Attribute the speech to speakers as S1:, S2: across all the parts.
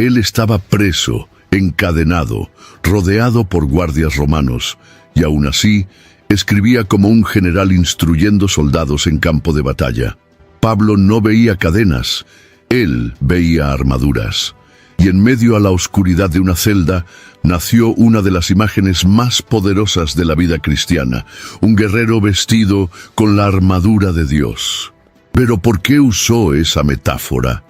S1: Él estaba preso, encadenado, rodeado por guardias romanos, y aún así escribía como un general instruyendo soldados en campo de batalla. Pablo no veía cadenas, él veía armaduras. Y en medio a la oscuridad de una celda nació una de las imágenes más poderosas de la vida cristiana, un guerrero vestido con la armadura de Dios. Pero ¿por qué usó esa metáfora?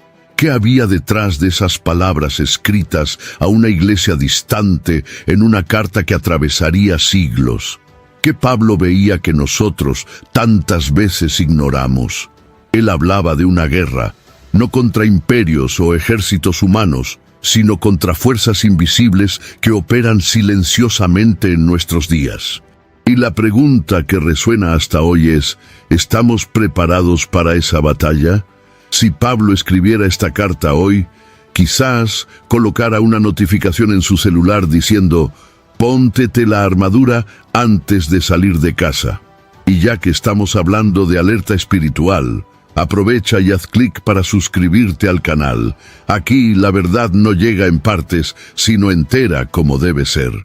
S1: ¿Qué había detrás de esas palabras escritas a una iglesia distante en una carta que atravesaría siglos? ¿Qué Pablo veía que nosotros tantas veces ignoramos? Él hablaba de una guerra, no contra imperios o ejércitos humanos, sino contra fuerzas invisibles que operan silenciosamente en nuestros días. Y la pregunta que resuena hasta hoy es, ¿estamos preparados para esa batalla? Si Pablo escribiera esta carta hoy, quizás colocara una notificación en su celular diciendo, «Póntete la armadura antes de salir de casa». Y ya que estamos hablando de alerta espiritual, aprovecha y haz clic para suscribirte al canal. Aquí la verdad no llega en partes, sino entera como debe ser.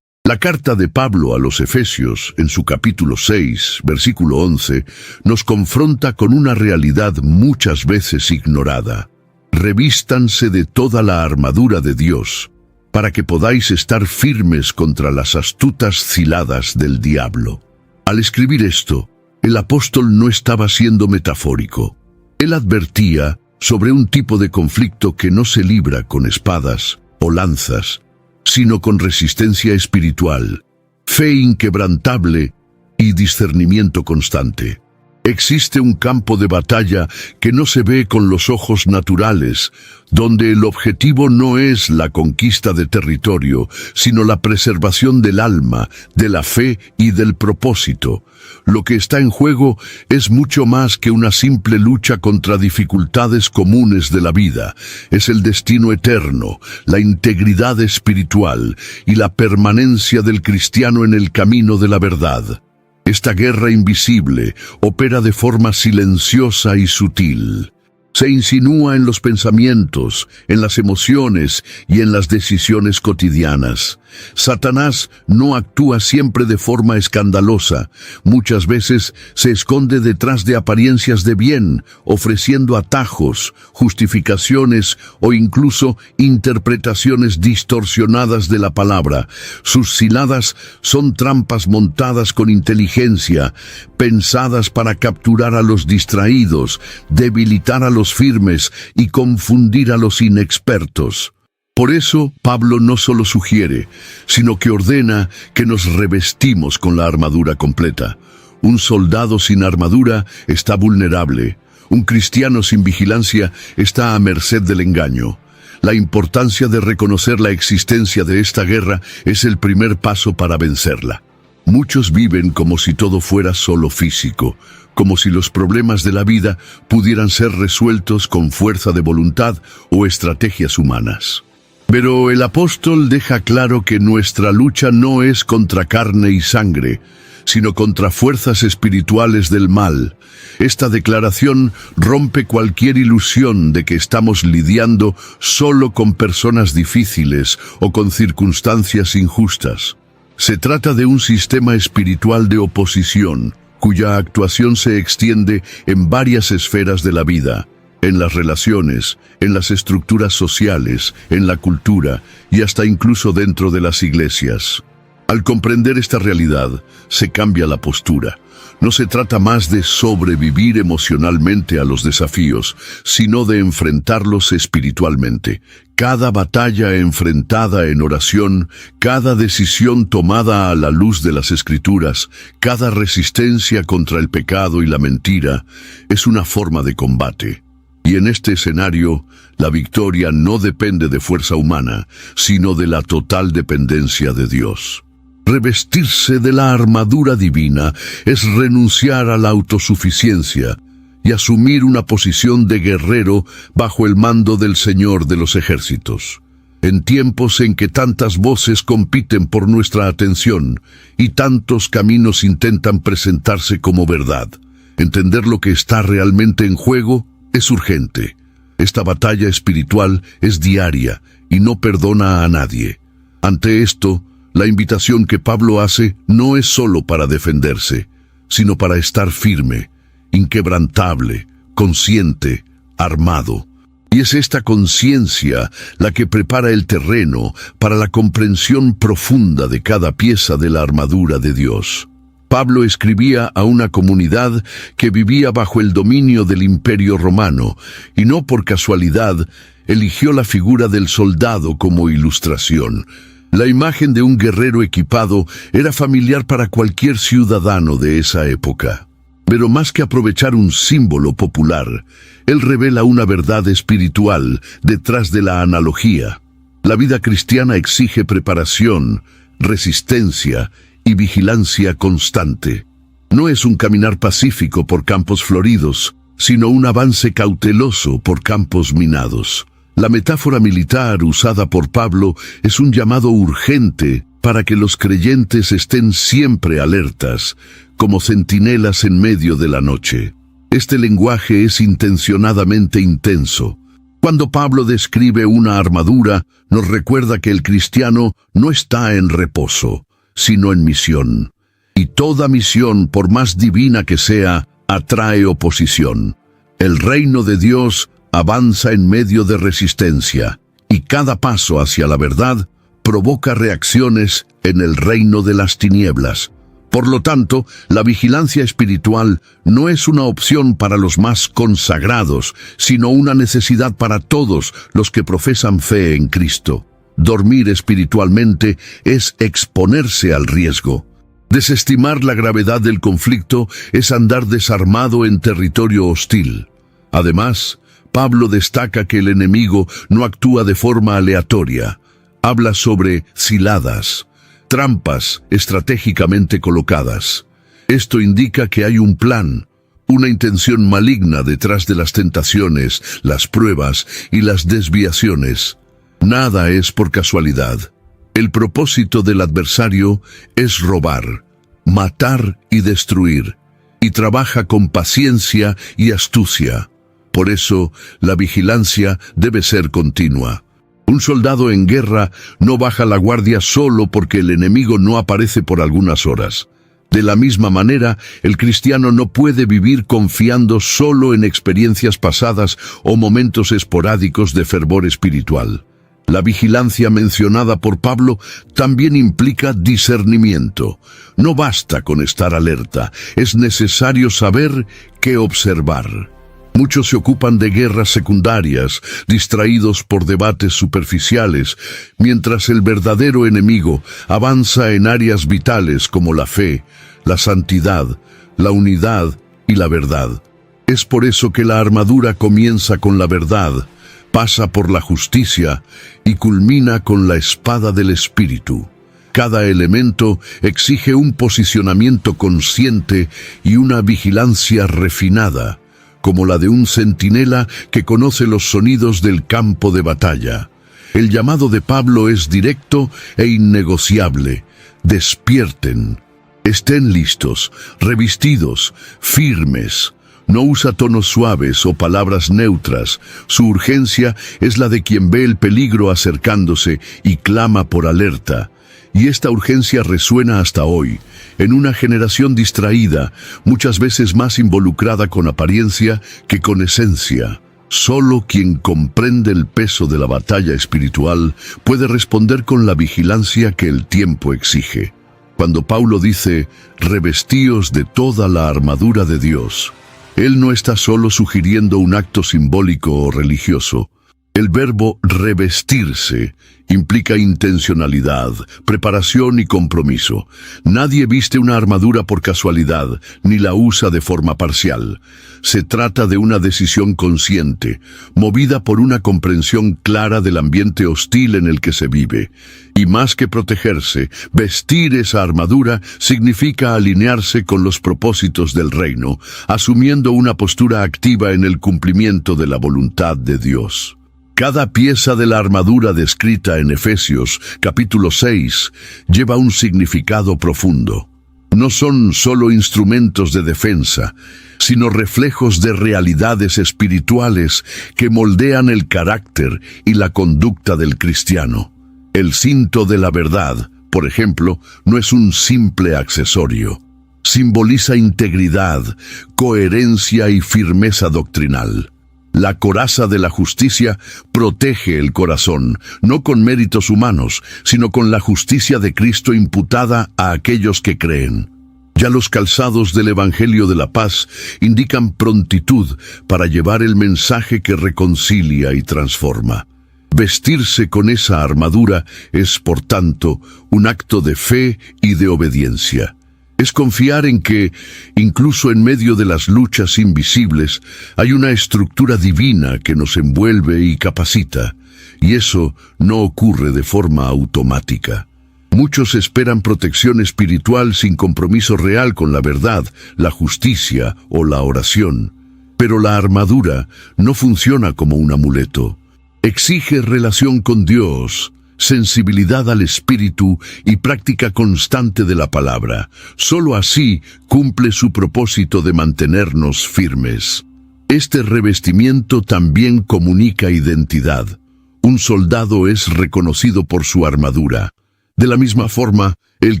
S1: La carta de Pablo a los Efesios, en su capítulo 6, versículo 11, nos confronta con una realidad muchas veces ignorada. Revístanse de toda la armadura de Dios, para que podáis estar firmes contra las astutas ciladas del diablo. Al escribir esto, el apóstol no estaba siendo metafórico. Él advertía sobre un tipo de conflicto que no se libra con espadas o lanzas, sino con resistencia espiritual, fe inquebrantable y discernimiento constante. Existe un campo de batalla que no se ve con los ojos naturales, donde el objetivo no es la conquista de territorio, sino la preservación del alma, de la fe y del propósito. Lo que está en juego es mucho más que una simple lucha contra dificultades comunes de la vida. Es el destino eterno, la integridad espiritual y la permanencia del cristiano en el camino de la verdad. Esta guerra invisible opera de forma silenciosa y sutil. Se insinúa en los pensamientos, en las emociones y en las decisiones cotidianas. Satanás no actúa siempre de forma escandalosa. Muchas veces se esconde detrás de apariencias de bien, ofreciendo atajos, justificaciones o incluso interpretaciones distorsionadas de la palabra. Sus ciladas son trampas montadas con inteligencia, pensadas para capturar a los distraídos, debilitar a los firmes y confundir a los inexpertos. Por eso, Pablo no solo sugiere, sino que ordena que nos revestimos con la armadura completa. Un soldado sin armadura está vulnerable. Un cristiano sin vigilancia está a merced del engaño. La importancia de reconocer la existencia de esta guerra es el primer paso para vencerla. Muchos viven como si todo fuera solo físico, como si los problemas de la vida pudieran ser resueltos con fuerza de voluntad o estrategias humanas. Pero el apóstol deja claro que nuestra lucha no es contra carne y sangre, sino contra fuerzas espirituales del mal. Esta declaración rompe cualquier ilusión de que estamos lidiando solo con personas difíciles o con circunstancias injustas. Se trata de un sistema espiritual de oposición, cuya actuación se extiende en varias esferas de la vida, en las relaciones, en las estructuras sociales, en la cultura y hasta incluso dentro de las iglesias. Al comprender esta realidad, se cambia la postura. No se trata más de sobrevivir emocionalmente a los desafíos, sino de enfrentarlos espiritualmente. Cada batalla enfrentada en oración, cada decisión tomada a la luz de las Escrituras, cada resistencia contra el pecado y la mentira, es una forma de combate. Y en este escenario, la victoria no depende de fuerza humana, sino de la total dependencia de Dios. Revestirse de la armadura divina es renunciar a la autosuficiencia y asumir una posición de guerrero bajo el mando del Señor de los ejércitos. En tiempos en que tantas voces compiten por nuestra atención y tantos caminos intentan presentarse como verdad, entender lo que está realmente en juego es urgente. Esta batalla espiritual es diaria, y no perdona a nadie. Ante esto, la invitación que Pablo hace no es solo para defenderse, sino para estar firme, inquebrantable, consciente, armado. Y es esta conciencia la que prepara el terreno para la comprensión profunda de cada pieza de la armadura de Dios. Pablo escribía a una comunidad que vivía bajo el dominio del Imperio Romano, y no por casualidad eligió la figura del soldado como ilustración. La imagen de un guerrero equipado era familiar para cualquier ciudadano de esa época. Pero más que aprovechar un símbolo popular, él revela una verdad espiritual detrás de la analogía. La vida cristiana exige preparación, resistencia y vigilancia constante. No es un caminar pacífico por campos floridos, sino un avance cauteloso por campos minados. La metáfora militar usada por Pablo es un llamado urgente para que los creyentes estén siempre alertas, como centinelas en medio de la noche. Este lenguaje es intencionadamente intenso. Cuando Pablo describe una armadura, nos recuerda que el cristiano no está en reposo, sino en misión. Y toda misión, por más divina que sea, atrae oposición. El reino de Dios avanza en medio de resistencia, y cada paso hacia la verdad provoca reacciones en el reino de las tinieblas. Por lo tanto, la vigilancia espiritual no es una opción para los más consagrados, sino una necesidad para todos los que profesan fe en Cristo. Dormir espiritualmente es exponerse al riesgo. Desestimar la gravedad del conflicto es andar desarmado en territorio hostil. Además, Pablo destaca que el enemigo no actúa de forma aleatoria. Habla sobre ciladas, trampas estratégicamente colocadas. Esto indica que hay un plan, una intención maligna detrás de las tentaciones, las pruebas y las desviaciones. Nada es por casualidad. El propósito del adversario es robar, matar y destruir, y trabaja con paciencia y astucia. Por eso, la vigilancia debe ser continua. Un soldado en guerra no baja la guardia solo porque el enemigo no aparece por algunas horas. De la misma manera, el cristiano no puede vivir confiando solo en experiencias pasadas o momentos esporádicos de fervor espiritual. La vigilancia mencionada por Pablo también implica discernimiento. No basta con estar alerta, es necesario saber qué observar. Muchos se ocupan de guerras secundarias, distraídos por debates superficiales, mientras el verdadero enemigo avanza en áreas vitales como la fe, la santidad, la unidad y la verdad. Es por eso que la armadura comienza con la verdad, pasa por la justicia y culmina con la espada del Espíritu. Cada elemento exige un posicionamiento consciente y una vigilancia refinada, como la de un centinela que conoce los sonidos del campo de batalla. El llamado de Pablo es directo e innegociable. Despierten, estén listos, revestidos, firmes. No usa tonos suaves o palabras neutras. Su urgencia es la de quien ve el peligro acercándose y clama por alerta. Y esta urgencia resuena hasta hoy, en una generación distraída, muchas veces más involucrada con apariencia que con esencia. Solo quien comprende el peso de la batalla espiritual puede responder con la vigilancia que el tiempo exige. Cuando Pablo dice, revestíos de toda la armadura de Dios, él no está solo sugiriendo un acto simbólico o religioso. El verbo revestirse implica intencionalidad, preparación y compromiso. Nadie viste una armadura por casualidad, ni la usa de forma parcial. Se trata de una decisión consciente, movida por una comprensión clara del ambiente hostil en el que se vive. Y más que protegerse, vestir esa armadura significa alinearse con los propósitos del reino, asumiendo una postura activa en el cumplimiento de la voluntad de Dios. Cada pieza de la armadura descrita en Efesios, capítulo 6, lleva un significado profundo. No son solo instrumentos de defensa, sino reflejos de realidades espirituales que moldean el carácter y la conducta del cristiano. El cinto de la verdad, por ejemplo, no es un simple accesorio. Simboliza integridad, coherencia y firmeza doctrinal. La coraza de la justicia protege el corazón, no con méritos humanos, sino con la justicia de Cristo imputada a aquellos que creen. Ya los calzados del Evangelio de la Paz indican prontitud para llevar el mensaje que reconcilia y transforma. Vestirse con esa armadura es, por tanto, un acto de fe y de obediencia. Es confiar en que, incluso en medio de las luchas invisibles, hay una estructura divina que nos envuelve y capacita, y eso no ocurre de forma automática. Muchos esperan protección espiritual sin compromiso real con la verdad, la justicia o la oración. Pero la armadura no funciona como un amuleto. Exige relación con Dios, sensibilidad al Espíritu y práctica constante de la palabra. Solo así cumple su propósito de mantenernos firmes. Este revestimiento también comunica identidad. Un soldado es reconocido por su armadura. De la misma forma, el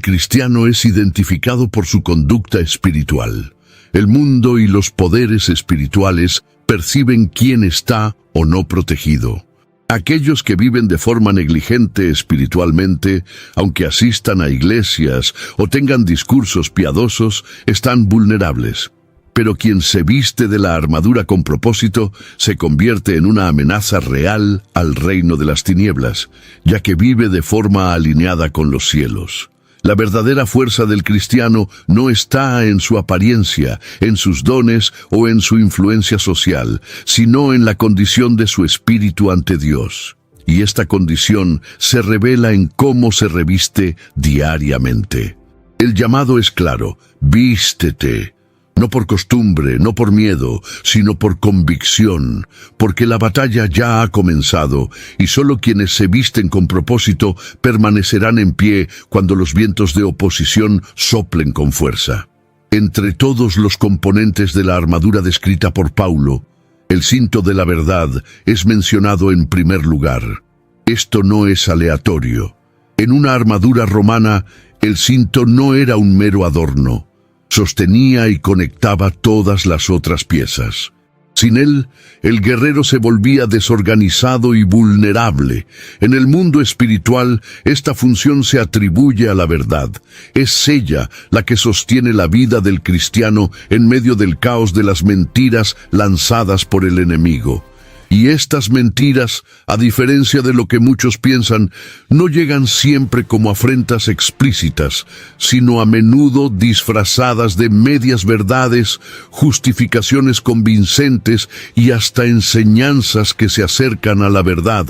S1: cristiano es identificado por su conducta espiritual. El mundo y los poderes espirituales perciben quién está o no protegido. Aquellos que viven de forma negligente espiritualmente, aunque asistan a iglesias o tengan discursos piadosos, están vulnerables. Pero quien se viste de la armadura con propósito se convierte en una amenaza real al reino de las tinieblas, ya que vive de forma alineada con los cielos. La verdadera fuerza del cristiano no está en su apariencia, en sus dones o en su influencia social, sino en la condición de su espíritu ante Dios. Y esta condición se revela en cómo se reviste diariamente. El llamado es claro: vístete. No por costumbre, no por miedo, sino por convicción, porque la batalla ya ha comenzado, y solo quienes se visten con propósito permanecerán en pie cuando los vientos de oposición soplen con fuerza. Entre todos los componentes de la armadura descrita por Paulo, el cinto de la verdad es mencionado en primer lugar. Esto no es aleatorio. En una armadura romana, el cinto no era un mero adorno. Sostenía y conectaba todas las otras piezas. Sin él, el guerrero se volvía desorganizado y vulnerable. En el mundo espiritual, esta función se atribuye a la verdad. Es ella la que sostiene la vida del cristiano en medio del caos de las mentiras lanzadas por el enemigo. Y estas mentiras, a diferencia de lo que muchos piensan, no llegan siempre como afrentas explícitas, sino a menudo disfrazadas de medias verdades, justificaciones convincentes y hasta enseñanzas que se acercan a la verdad,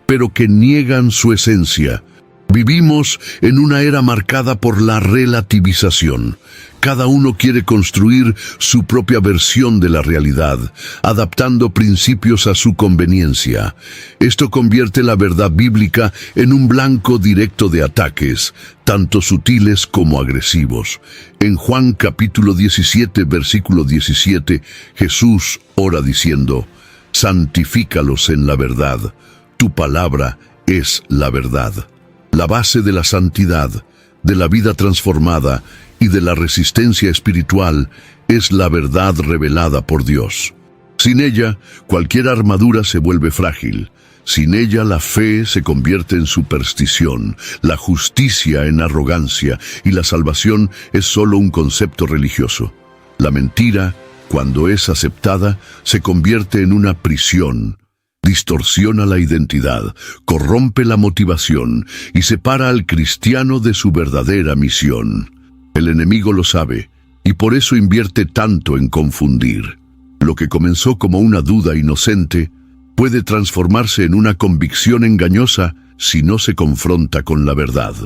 S1: pero que niegan su esencia. Vivimos en una era marcada por la relativización. Cada uno quiere construir su propia versión de la realidad, adaptando principios a su conveniencia. Esto convierte la verdad bíblica en un blanco directo de ataques, tanto sutiles como agresivos. En Juan capítulo 17, versículo 17, Jesús ora diciendo: «Santifícalos en la verdad, tu palabra es la verdad». La base de la santidad, de la vida transformada y de la resistencia espiritual es la verdad revelada por Dios. Sin ella, cualquier armadura se vuelve frágil. Sin ella, la fe se convierte en superstición, la justicia en arrogancia y la salvación es solo un concepto religioso. La mentira, cuando es aceptada, se convierte en una prisión. Distorsiona la identidad, corrompe la motivación y separa al cristiano de su verdadera misión. El enemigo lo sabe y por eso invierte tanto en confundir. Lo que comenzó como una duda inocente puede transformarse en una convicción engañosa si no se confronta con la verdad.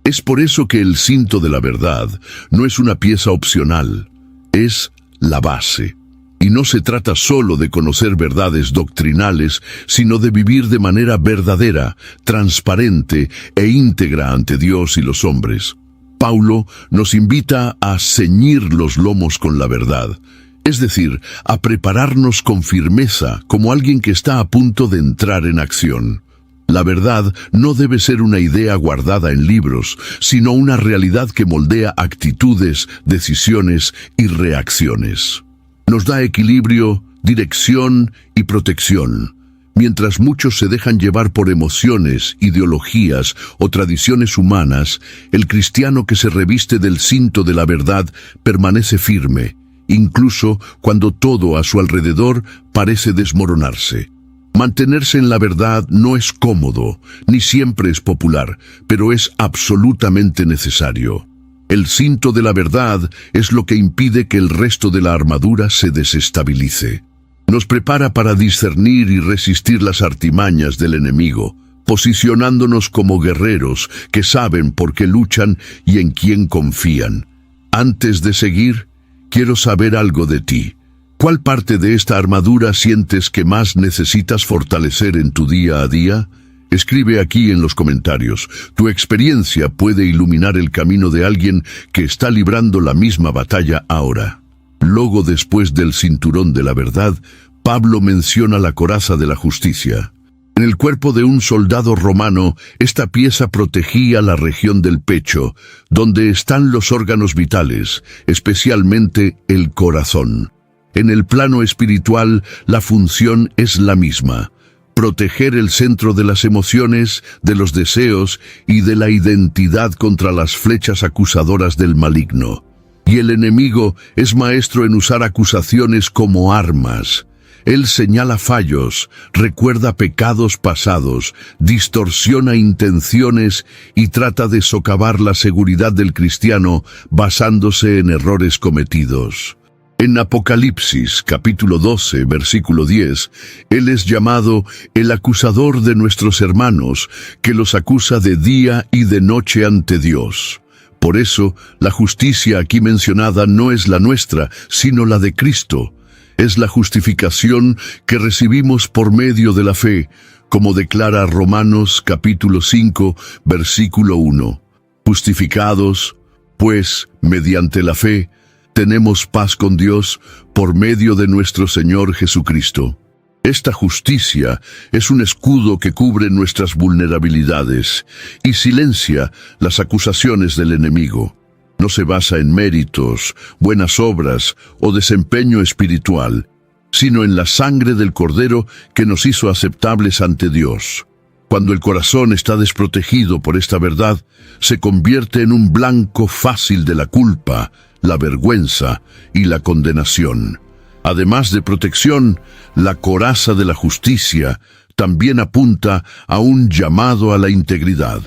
S1: Es por eso que el cinto de la verdad no es una pieza opcional, es la base. Y no se trata solo de conocer verdades doctrinales, sino de vivir de manera verdadera, transparente e íntegra ante Dios y los hombres. Paulo nos invita a ceñir los lomos con la verdad. es decir, a prepararnos con firmeza como alguien que está a punto de entrar en acción. La verdad no debe ser una idea guardada en libros, sino una realidad que moldea actitudes, decisiones y reacciones. Nos da equilibrio, dirección y protección. Mientras muchos se dejan llevar por emociones, ideologías o tradiciones humanas, el cristiano que se reviste del cinto de la verdad permanece firme, incluso cuando todo a su alrededor parece desmoronarse. Mantenerse en la verdad no es cómodo, ni siempre es popular, pero es absolutamente necesario. El cinto de la verdad es lo que impide que el resto de la armadura se desestabilice. Nos prepara para discernir y resistir las artimañas del enemigo, posicionándonos como guerreros que saben por qué luchan y en quién confían. Antes de seguir, quiero saber algo de ti. ¿Cuál parte de esta armadura sientes que más necesitas fortalecer en tu día a día? Escribe aquí en los comentarios. Tu experiencia puede iluminar el camino de alguien que está librando la misma batalla ahora. Luego, después del cinturón de la verdad, Pablo menciona la coraza de la justicia. En el cuerpo de un soldado romano, esta pieza protegía la región del pecho, donde están los órganos vitales, especialmente el corazón. En el plano espiritual, la función es la misma: proteger el centro de las emociones, de los deseos y de la identidad contra las flechas acusadoras del maligno. Y el enemigo es maestro en usar acusaciones como armas. Él señala fallos, recuerda pecados pasados, distorsiona intenciones y trata de socavar la seguridad del cristiano basándose en errores cometidos. En Apocalipsis, capítulo 12, versículo 10, Él es llamado el acusador de nuestros hermanos, que los acusa de día y de noche ante Dios. Por eso, la justicia aquí mencionada no es la nuestra, sino la de Cristo. Es la justificación que recibimos por medio de la fe, como declara Romanos, capítulo 5, versículo 1. Justificados, pues, mediante la fe, tenemos paz con Dios por medio de nuestro Señor Jesucristo. Esta justicia es un escudo que cubre nuestras vulnerabilidades y silencia las acusaciones del enemigo. No se basa en méritos, buenas obras o desempeño espiritual, sino en la sangre del Cordero que nos hizo aceptables ante Dios. Cuando el corazón está desprotegido por esta verdad, se convierte en un blanco fácil de la culpa, la vergüenza y la condenación. Además de protección, la coraza de la justicia también apunta a un llamado a la integridad.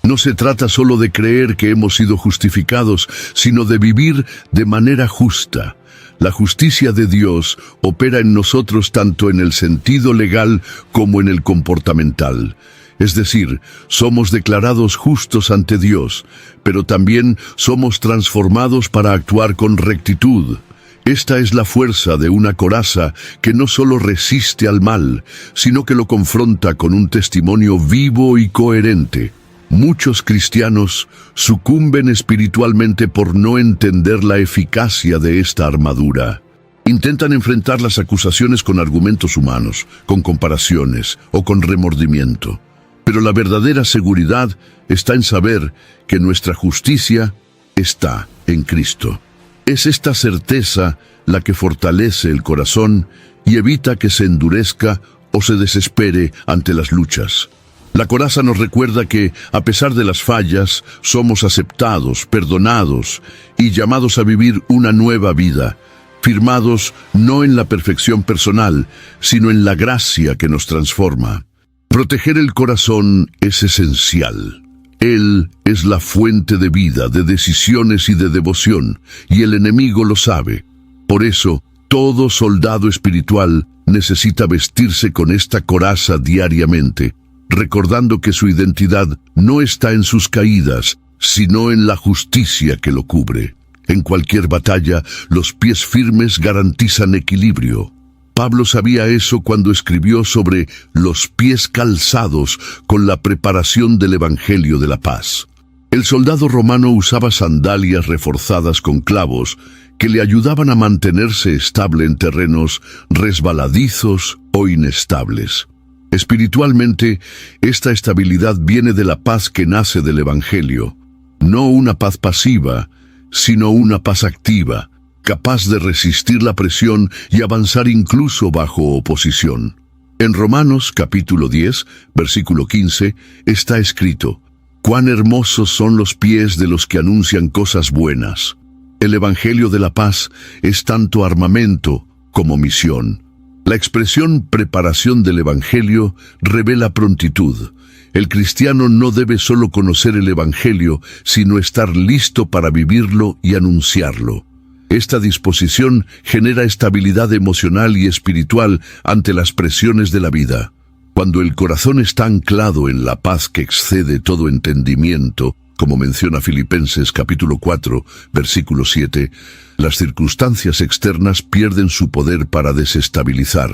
S1: No se trata solo de creer que hemos sido justificados, sino de vivir de manera justa. La justicia de Dios opera en nosotros tanto en el sentido legal como en el comportamental. Es decir, somos declarados justos ante Dios, pero también somos transformados para actuar con rectitud. Esta es la fuerza de una coraza que no solo resiste al mal, sino que lo confronta con un testimonio vivo y coherente. Muchos cristianos sucumben espiritualmente por no entender la eficacia de esta armadura. Intentan enfrentar las acusaciones con argumentos humanos, con comparaciones o con remordimiento. Pero la verdadera seguridad está en saber que nuestra justicia está en Cristo. Es esta certeza la que fortalece el corazón y evita que se endurezca o se desespere ante las luchas. La coraza nos recuerda que, a pesar de las fallas, somos aceptados, perdonados y llamados a vivir una nueva vida, firmados no en la perfección personal, sino en la gracia que nos transforma. Proteger el corazón es esencial. Él es la fuente de vida, de decisiones y de devoción, y el enemigo lo sabe. Por eso, todo soldado espiritual necesita vestirse con esta coraza diariamente, recordando que su identidad no está en sus caídas, sino en la justicia que lo cubre. En cualquier batalla, los pies firmes garantizan equilibrio. Pablo sabía eso cuando escribió sobre los pies calzados con la preparación del Evangelio de la paz. El soldado romano usaba sandalias reforzadas con clavos que le ayudaban a mantenerse estable en terrenos resbaladizos o inestables. Espiritualmente, esta estabilidad viene de la paz que nace del Evangelio, no una paz pasiva, sino una paz activa, capaz de resistir la presión y avanzar incluso bajo oposición. En Romanos capítulo 10, versículo 15, está escrito: «Cuán hermosos son los pies de los que anuncian cosas buenas». El Evangelio de la paz es tanto armamento como misión. La expresión preparación del Evangelio revela prontitud. El cristiano no debe solo conocer el Evangelio, sino estar listo para vivirlo y anunciarlo. Esta disposición genera estabilidad emocional y espiritual ante las presiones de la vida. Cuando el corazón está anclado en la paz que excede todo entendimiento, como menciona Filipenses capítulo 4, versículo 7, las circunstancias externas pierden su poder para desestabilizar.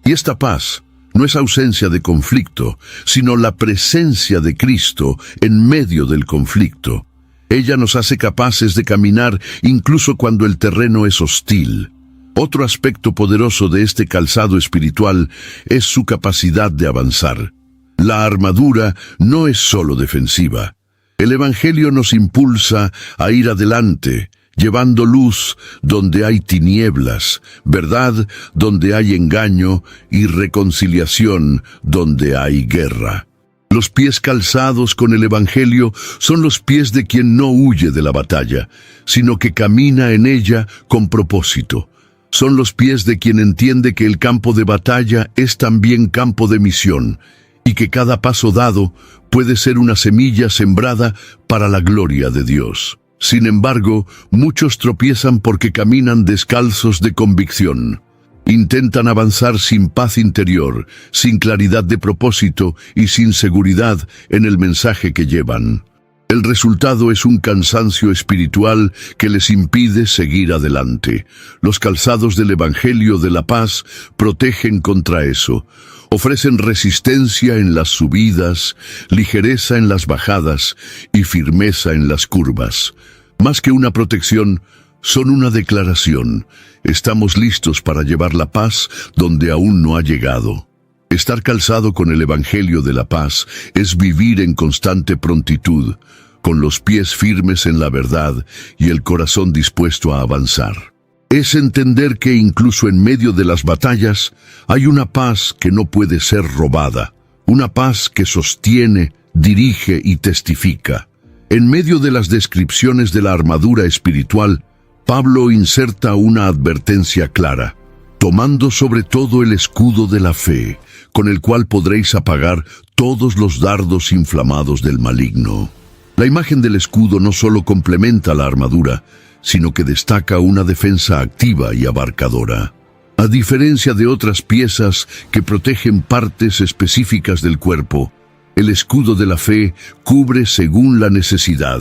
S1: Y esta paz no es ausencia de conflicto, sino la presencia de Cristo en medio del conflicto. Ella nos hace capaces de caminar incluso cuando el terreno es hostil. Otro aspecto poderoso de este calzado espiritual es su capacidad de avanzar. La armadura no es solo defensiva. El Evangelio nos impulsa a ir adelante, llevando luz donde hay tinieblas, verdad donde hay engaño y reconciliación donde hay guerra. Los pies calzados con el Evangelio son los pies de quien no huye de la batalla, sino que camina en ella con propósito. Son los pies de quien entiende que el campo de batalla es también campo de misión, y que cada paso dado puede ser una semilla sembrada para la gloria de Dios. Sin embargo, muchos tropiezan porque caminan descalzos de convicción. Intentan avanzar sin paz interior, sin claridad de propósito y sin seguridad en el mensaje que llevan. El resultado es un cansancio espiritual que les impide seguir adelante. Los calzados del Evangelio de la paz protegen contra eso. Ofrecen resistencia en las subidas, ligereza en las bajadas y firmeza en las curvas. Más que una protección, son una declaración. Estamos listos para llevar la paz donde aún no ha llegado. Estar calzado con el Evangelio de la paz es vivir en constante prontitud, con los pies firmes en la verdad y el corazón dispuesto a avanzar. Es entender que incluso en medio de las batallas hay una paz que no puede ser robada, una paz que sostiene, dirige y testifica. En medio de las descripciones de la armadura espiritual, Pablo inserta una advertencia clara: tomando sobre todo el escudo de la fe, con el cual podréis apagar todos los dardos inflamados del maligno. La imagen del escudo no solo complementa la armadura, sino que destaca una defensa activa y abarcadora. A diferencia de otras piezas que protegen partes específicas del cuerpo, el escudo de la fe cubre según la necesidad.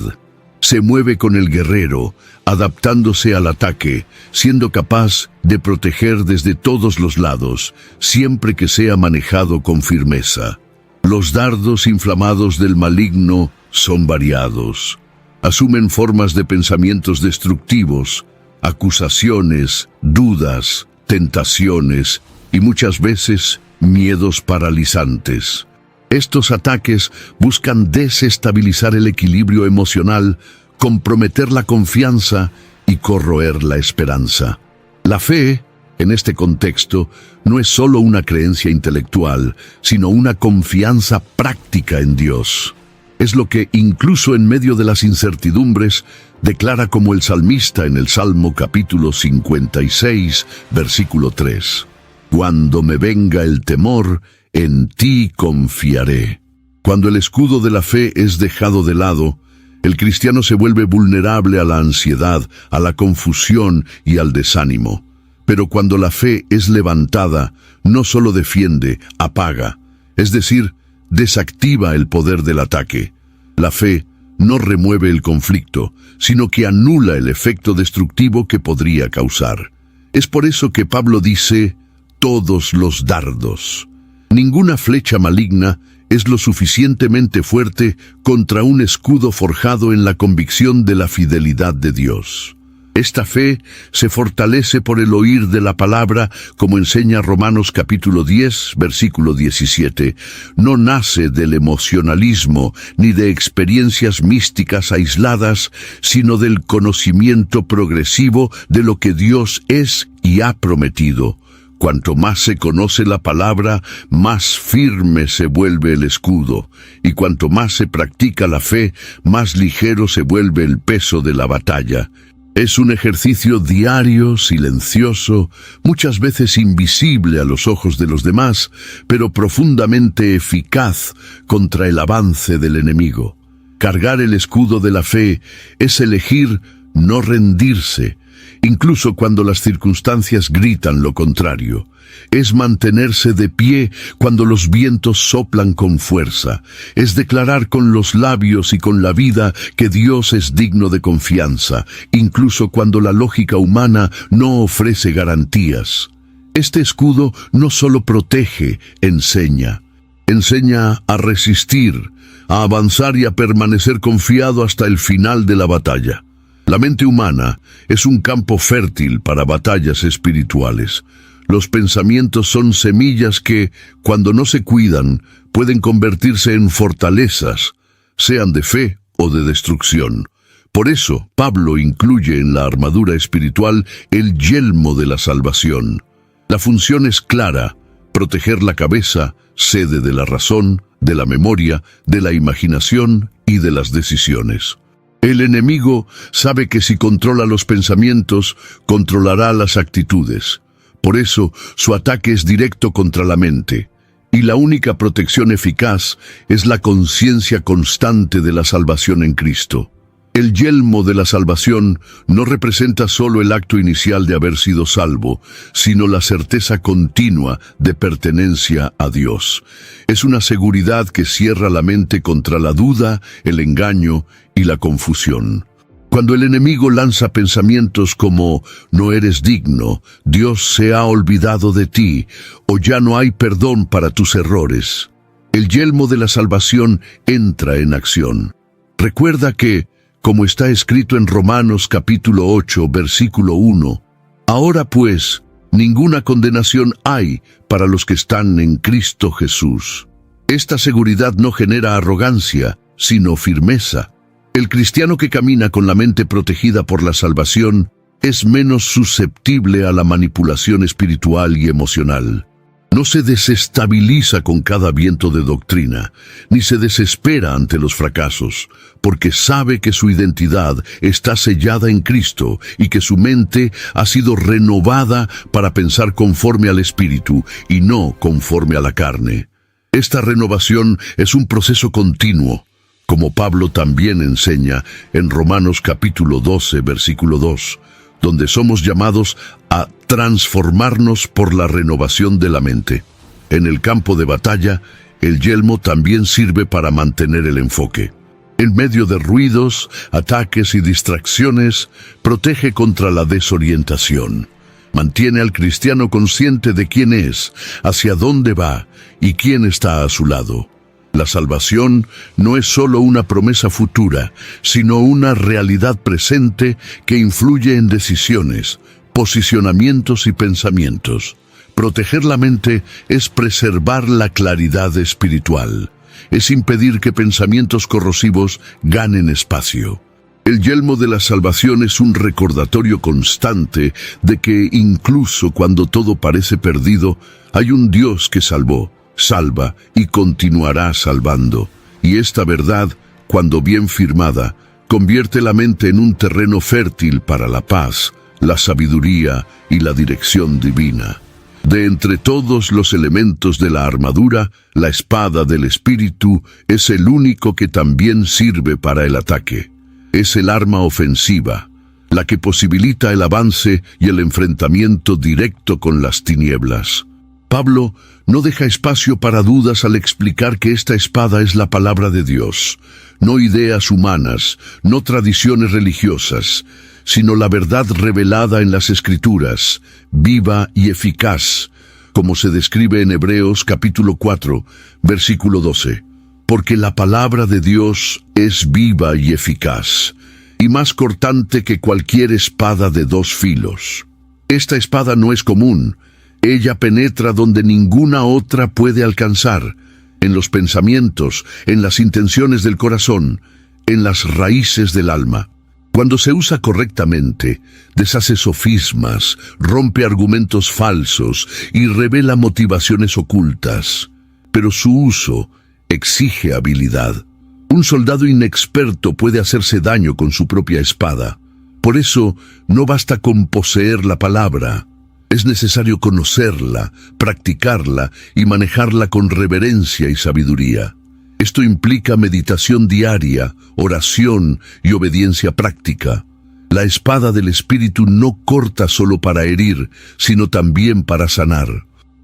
S1: Se mueve con el guerrero, adaptándose al ataque, siendo capaz de proteger desde todos los lados, siempre que sea manejado con firmeza. Los dardos inflamados del maligno son variados. Asumen formas de pensamientos destructivos, acusaciones, dudas, tentaciones y muchas veces miedos paralizantes. Estos ataques buscan desestabilizar el equilibrio emocional, comprometer la confianza y corroer la esperanza. La fe, en este contexto, no es solo una creencia intelectual, sino una confianza práctica en Dios. Es lo que, incluso en medio de las incertidumbres, declara como el salmista en el Salmo capítulo 56, versículo 3. Cuando me venga el temor, en ti confiaré. Cuando el escudo de la fe es dejado de lado, el cristiano se vuelve vulnerable a la ansiedad, a la confusión y al desánimo. Pero cuando la fe es levantada, no solo defiende, apaga, es decir, desactiva el poder del ataque. La fe no remueve el conflicto, sino que anula el efecto destructivo que podría causar. Es por eso que Pablo dice, todos los dardos. Ninguna flecha maligna es lo suficientemente fuerte contra un escudo forjado en la convicción de la fidelidad de Dios. Esta fe se fortalece por el oír de la palabra, como enseña Romanos capítulo 10, versículo 17. No nace del emocionalismo ni de experiencias místicas aisladas, sino del conocimiento progresivo de lo que Dios es y ha prometido. Cuanto más se conoce la palabra, más firme se vuelve el escudo, y cuanto más se practica la fe, más ligero se vuelve el peso de la batalla. Es un ejercicio diario, silencioso, muchas veces invisible a los ojos de los demás, pero profundamente eficaz contra el avance del enemigo. Cargar el escudo de la fe es elegir no rendirse, incluso cuando las circunstancias gritan lo contrario. Es mantenerse de pie cuando los vientos soplan con fuerza. Es declarar con los labios y con la vida que Dios es digno de confianza, incluso cuando la lógica humana no ofrece garantías. Este escudo no solo protege, enseña. Enseña a resistir, a avanzar y a permanecer confiado hasta el final de la batalla. La mente humana es un campo fértil para batallas espirituales. Los pensamientos son semillas que, cuando no se cuidan, pueden convertirse en fortalezas, sean de fe o de destrucción. Por eso, Pablo incluye en la armadura espiritual el yelmo de la salvación. La función es clara: proteger la cabeza, sede de la razón, de la memoria, de la imaginación y de las decisiones. El enemigo sabe que si controla los pensamientos, controlará las actitudes. Por eso, su ataque es directo contra la mente, y la única protección eficaz es la conciencia constante de la salvación en Cristo. El yelmo de la salvación no representa solo el acto inicial de haber sido salvo, sino la certeza continua de pertenencia a Dios. Es una seguridad que cierra la mente contra la duda, el engaño y la confusión. Cuando el enemigo lanza pensamientos como «no eres digno», «Dios se ha olvidado de ti» o «ya no hay perdón para tus errores», el yelmo de la salvación entra en acción. Recuerda que, como está escrito en Romanos capítulo 8, versículo 1, «Ahora pues, ninguna condenación hay para los que están en Cristo Jesús». Esta seguridad no genera arrogancia, sino firmeza. El cristiano que camina con la mente protegida por la salvación es menos susceptible a la manipulación espiritual y emocional. No se desestabiliza con cada viento de doctrina, ni se desespera ante los fracasos, porque sabe que su identidad está sellada en Cristo y que su mente ha sido renovada para pensar conforme al Espíritu y no conforme a la carne. Esta renovación es un proceso continuo, como Pablo también enseña en Romanos capítulo 12, versículo 2, donde somos llamados a transformarnos por la renovación de la mente. En el campo de batalla, el yelmo también sirve para mantener el enfoque. En medio de ruidos, ataques y distracciones, protege contra la desorientación. Mantiene al cristiano consciente de quién es, hacia dónde va y quién está a su lado. La salvación no es solo una promesa futura, sino una realidad presente que influye en decisiones, posicionamientos y pensamientos. Proteger la mente es preservar la claridad espiritual. Es impedir que pensamientos corrosivos ganen espacio. El yelmo de la salvación es un recordatorio constante de que incluso cuando todo parece perdido, hay un Dios que salvó, salva y continuará salvando. Y esta verdad, cuando bien firmada, convierte la mente en un terreno fértil para la paz, la sabiduría y la dirección divina. De entre todos los elementos de la armadura, la espada del Espíritu es el único que también sirve para el ataque. Es el arma ofensiva, la que posibilita el avance y el enfrentamiento directo con las tinieblas. Pablo no deja espacio para dudas al explicar que esta espada es la palabra de Dios, no ideas humanas, no tradiciones religiosas, sino la verdad revelada en las Escrituras, viva y eficaz, como se describe en Hebreos capítulo 4, versículo 12. Porque la palabra de Dios es viva y eficaz. y más cortante que cualquier espada de dos filos. Esta espada no es común. Ella penetra donde ninguna otra puede alcanzar, en los pensamientos, en las intenciones del corazón, en las raíces del alma. Cuando se usa correctamente, deshace sofismas, rompe argumentos falsos y revela motivaciones ocultas. Pero su uso exige habilidad. Un soldado inexperto puede hacerse daño con su propia espada. Por eso, no basta con poseer la palabra. Es necesario conocerla, practicarla y manejarla con reverencia y sabiduría. Esto implica meditación diaria, oración y obediencia práctica. La espada del Espíritu no corta solo para herir, sino también para sanar.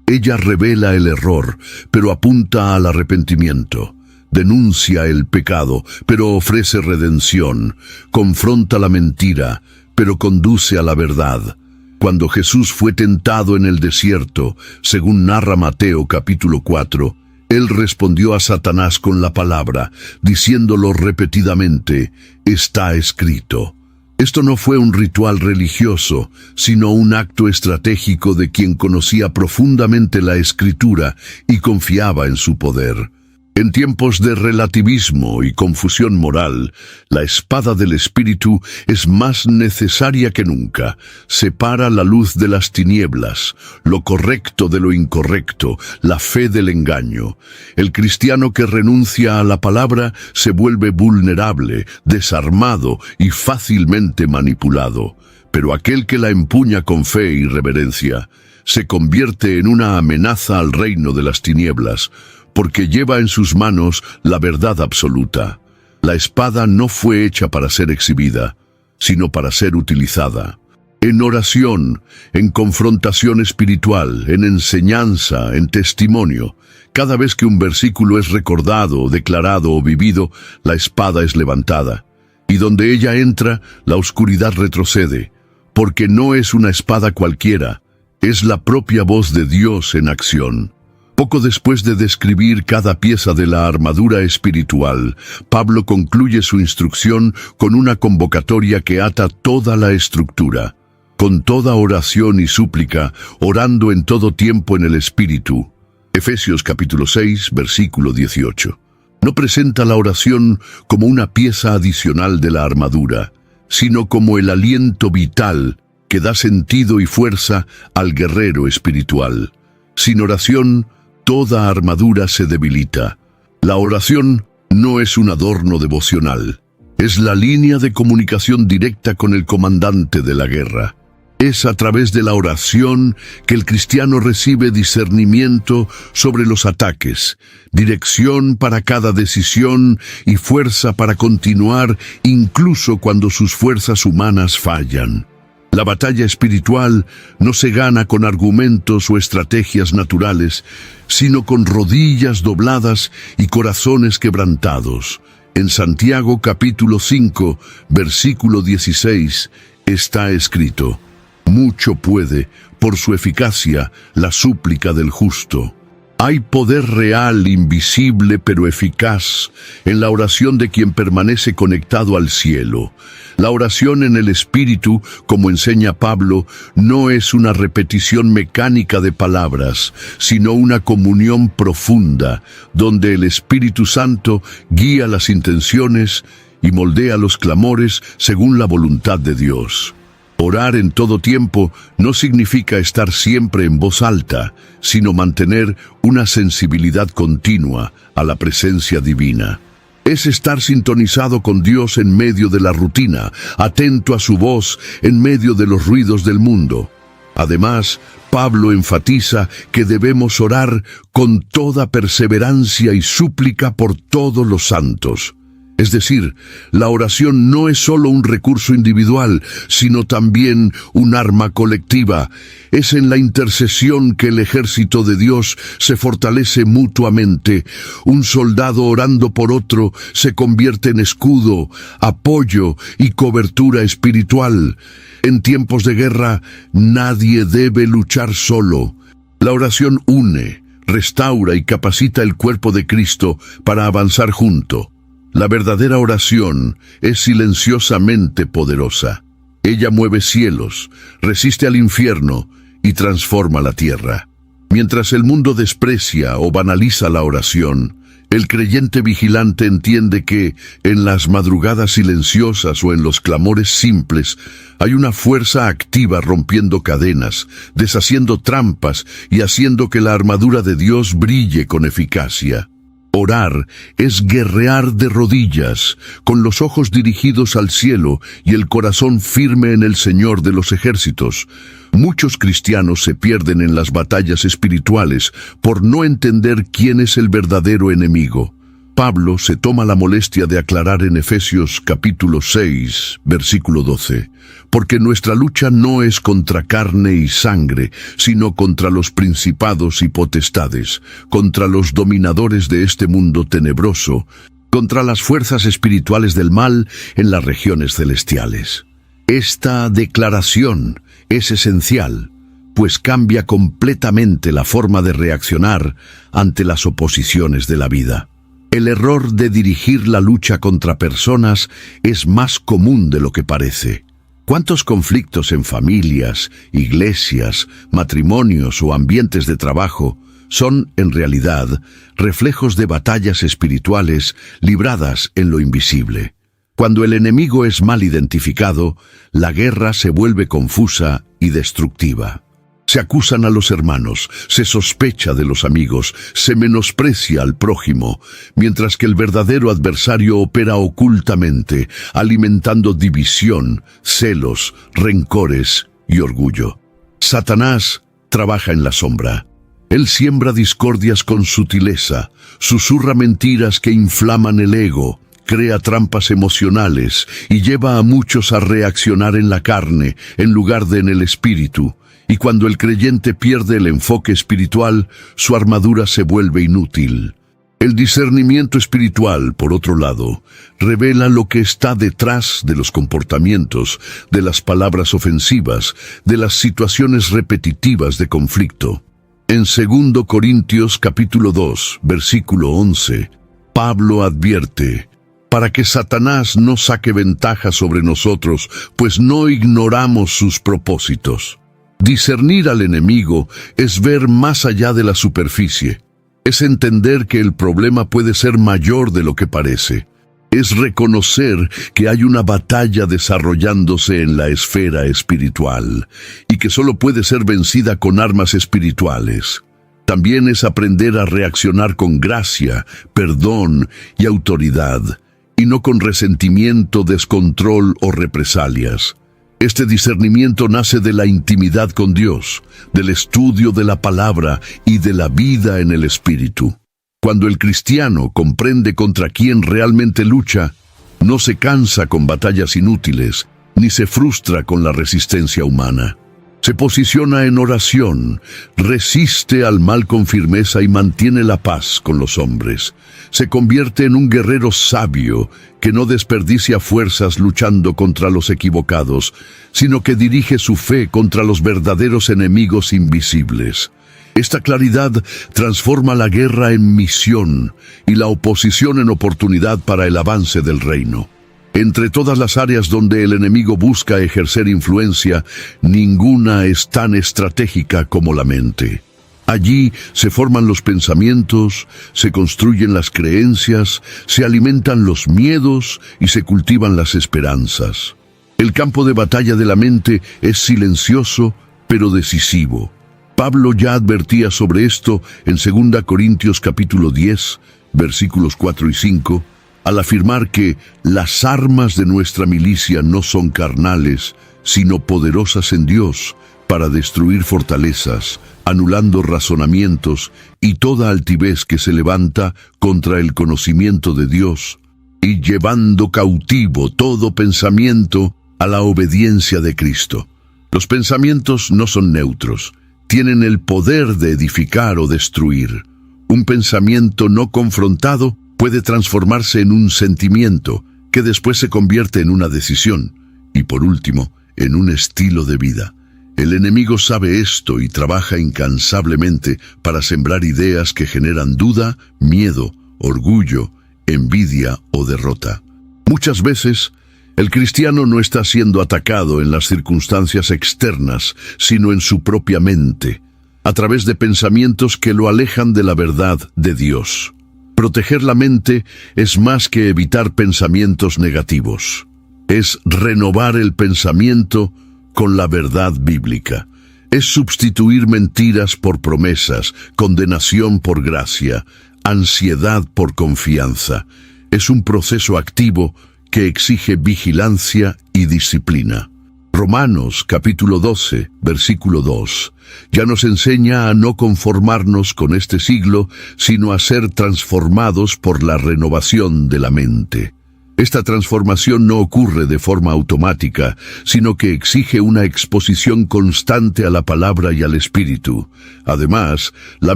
S1: Ella revela el error, pero apunta al arrepentimiento. Denuncia el pecado, pero ofrece redención. Confronta la mentira, pero conduce a la verdad. Cuando Jesús fue tentado en el desierto, según narra Mateo capítulo 4, Él respondió a Satanás con la palabra, diciéndolo repetidamente: está escrito. Esto no fue un ritual religioso, sino un acto estratégico de quien conocía profundamente la Escritura y confiaba en su poder. En tiempos de relativismo y confusión moral, la espada del Espíritu es más necesaria que nunca. Separa la luz de las tinieblas, lo correcto de lo incorrecto, la fe del engaño. El cristiano que renuncia a la palabra se vuelve vulnerable, desarmado y fácilmente manipulado. Pero aquel que la empuña con fe y reverencia se convierte en una amenaza al reino de las tinieblas, porque lleva en sus manos la verdad absoluta. La espada no fue hecha para ser exhibida, sino para ser utilizada. En oración, en confrontación espiritual, en enseñanza, en testimonio, cada vez que un versículo es recordado, declarado o vivido, la espada es levantada. Y donde ella entra, la oscuridad retrocede, porque no es una espada cualquiera, es la propia voz de Dios en acción. Poco después de describir cada pieza de la armadura espiritual, Pablo concluye su instrucción con una convocatoria que ata toda la estructura. Con toda oración y súplica, orando en todo tiempo en el Espíritu. Efesios capítulo 6, versículo 18. No presenta la oración como una pieza adicional de la armadura, sino como el aliento vital que da sentido y fuerza al guerrero espiritual. Sin oración, toda armadura se debilita. La oración no es un adorno devocional. Es la línea de comunicación directa con el comandante de la guerra. Es a través de la oración que el cristiano recibe discernimiento sobre los ataques, dirección para cada decisión y fuerza para continuar incluso cuando sus fuerzas humanas fallan. La batalla espiritual no se gana con argumentos o estrategias naturales, sino con rodillas dobladas y corazones quebrantados. En Santiago capítulo 5, versículo 16, está escrito: mucho puede, por su eficacia, la súplica del justo. Hay poder real, invisible, pero eficaz, en la oración de quien permanece conectado al cielo. La oración en el Espíritu, como enseña Pablo, no es una repetición mecánica de palabras, sino una comunión profunda, donde el Espíritu Santo guía las intenciones y moldea los clamores según la voluntad de Dios. Orar en todo tiempo no significa estar siempre en voz alta, sino mantener una sensibilidad continua a la presencia divina. Es estar sintonizado con Dios en medio de la rutina, atento a su voz en medio de los ruidos del mundo. Además, Pablo enfatiza que debemos orar con toda perseverancia y súplica por todos los santos. Es decir, la oración no es solo un recurso individual, sino también un arma colectiva. Es en la intercesión que el ejército de Dios se fortalece mutuamente. Un soldado orando por otro se convierte en escudo, apoyo y cobertura espiritual. En tiempos de guerra, nadie debe luchar solo. La oración une, restaura y capacita el cuerpo de Cristo para avanzar junto. La verdadera oración es silenciosamente poderosa. Ella mueve cielos, resiste al infierno y transforma la tierra. Mientras el mundo desprecia o banaliza la oración, el creyente vigilante entiende que, en las madrugadas silenciosas o en los clamores simples, hay una fuerza activa rompiendo cadenas, deshaciendo trampas y haciendo que la armadura de Dios brille con eficacia. Orar es guerrear de rodillas, con los ojos dirigidos al cielo y el corazón firme en el Señor de los ejércitos. Muchos cristianos se pierden en las batallas espirituales por no entender quién es el verdadero enemigo. Pablo se toma la molestia de aclarar en Efesios capítulo 6, versículo 12, porque nuestra lucha no es contra carne y sangre, sino contra los principados y potestades, contra los dominadores de este mundo tenebroso, contra las fuerzas espirituales del mal en las regiones celestiales. Esta declaración es esencial, pues cambia completamente la forma de reaccionar ante las oposiciones de la vida. El error de dirigir la lucha contra personas es más común de lo que parece. ¿Cuántos conflictos en familias, iglesias, matrimonios o ambientes de trabajo son, en realidad, reflejos de batallas espirituales libradas en lo invisible? Cuando el enemigo es mal identificado, la guerra se vuelve confusa y destructiva. Se acusan a los hermanos, se sospecha de los amigos, se menosprecia al prójimo, mientras que el verdadero adversario opera ocultamente, alimentando división, celos, rencores y orgullo. Satanás trabaja en la sombra. Él siembra discordias con sutileza, susurra mentiras que inflaman el ego, crea trampas emocionales y lleva a muchos a reaccionar en la carne en lugar de en el espíritu. Y cuando el creyente pierde el enfoque espiritual, su armadura se vuelve inútil. El discernimiento espiritual, por otro lado, revela lo que está detrás de los comportamientos, de las palabras ofensivas, de las situaciones repetitivas de conflicto. En 2 Corintios capítulo 2, versículo 11, Pablo advierte: para que Satanás no saque ventaja sobre nosotros, pues no ignoramos sus propósitos. Discernir al enemigo es ver más allá de la superficie. Es entender que el problema puede ser mayor de lo que parece. Es reconocer que hay una batalla desarrollándose en la esfera espiritual y que solo puede ser vencida con armas espirituales. También es aprender a reaccionar con gracia, perdón y autoridad, y no con resentimiento, descontrol o represalias. Este discernimiento nace de la intimidad con Dios, del estudio de la palabra y de la vida en el Espíritu. Cuando el cristiano comprende contra quién realmente lucha, no se cansa con batallas inútiles, ni se frustra con la resistencia humana. Se posiciona en oración, resiste al mal con firmeza y mantiene la paz con los hombres. Se convierte en un guerrero sabio que no desperdicia fuerzas luchando contra los equivocados, sino que dirige su fe contra los verdaderos enemigos invisibles. Esta claridad transforma la guerra en misión y la oposición en oportunidad para el avance del reino. Entre todas las áreas donde el enemigo busca ejercer influencia, ninguna es tan estratégica como la mente. Allí se forman los pensamientos, se construyen las creencias, se alimentan los miedos y se cultivan las esperanzas. El campo de batalla de la mente es silencioso, pero decisivo. Pablo ya advertía sobre esto en 2 Corintios capítulo 10, versículos 4 y 5, al afirmar que las armas de nuestra milicia no son carnales, sino poderosas en Dios para destruir fortalezas, anulando razonamientos y toda altivez que se levanta contra el conocimiento de Dios, y llevando cautivo todo pensamiento a la obediencia de Cristo. Los pensamientos no son neutros, tienen el poder de edificar o destruir. Un pensamiento no confrontado puede transformarse en un sentimiento que después se convierte en una decisión y, por último, en un estilo de vida. El enemigo sabe esto y trabaja incansablemente para sembrar ideas que generan duda, miedo, orgullo envidia o derrota. Muchas veces, el cristiano no está siendo atacado en las circunstancias externas, sino en su propia mente, a través de pensamientos que lo alejan de la verdad de Dios. Proteger la mente es más que evitar pensamientos negativos. Es renovar el pensamiento con la verdad bíblica. Es sustituir mentiras por promesas, condenación por gracia, ansiedad por confianza. Es un proceso activo que exige vigilancia y disciplina. Romanos capítulo 12, versículo 2, ya nos enseña a no conformarnos con este siglo, sino a ser transformados por la renovación de la mente. Esta transformación no ocurre de forma automática, sino que exige una exposición constante a la palabra y al Espíritu. Además, la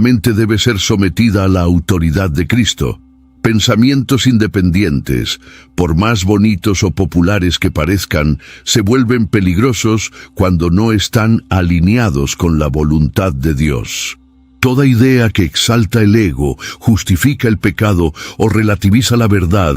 S1: mente debe ser sometida a la autoridad de Cristo. Pensamientos independientes, por más bonitos o populares que parezcan, se vuelven peligrosos cuando no están alineados con la voluntad de Dios. Toda idea que exalta el ego, justifica el pecado o relativiza la verdad,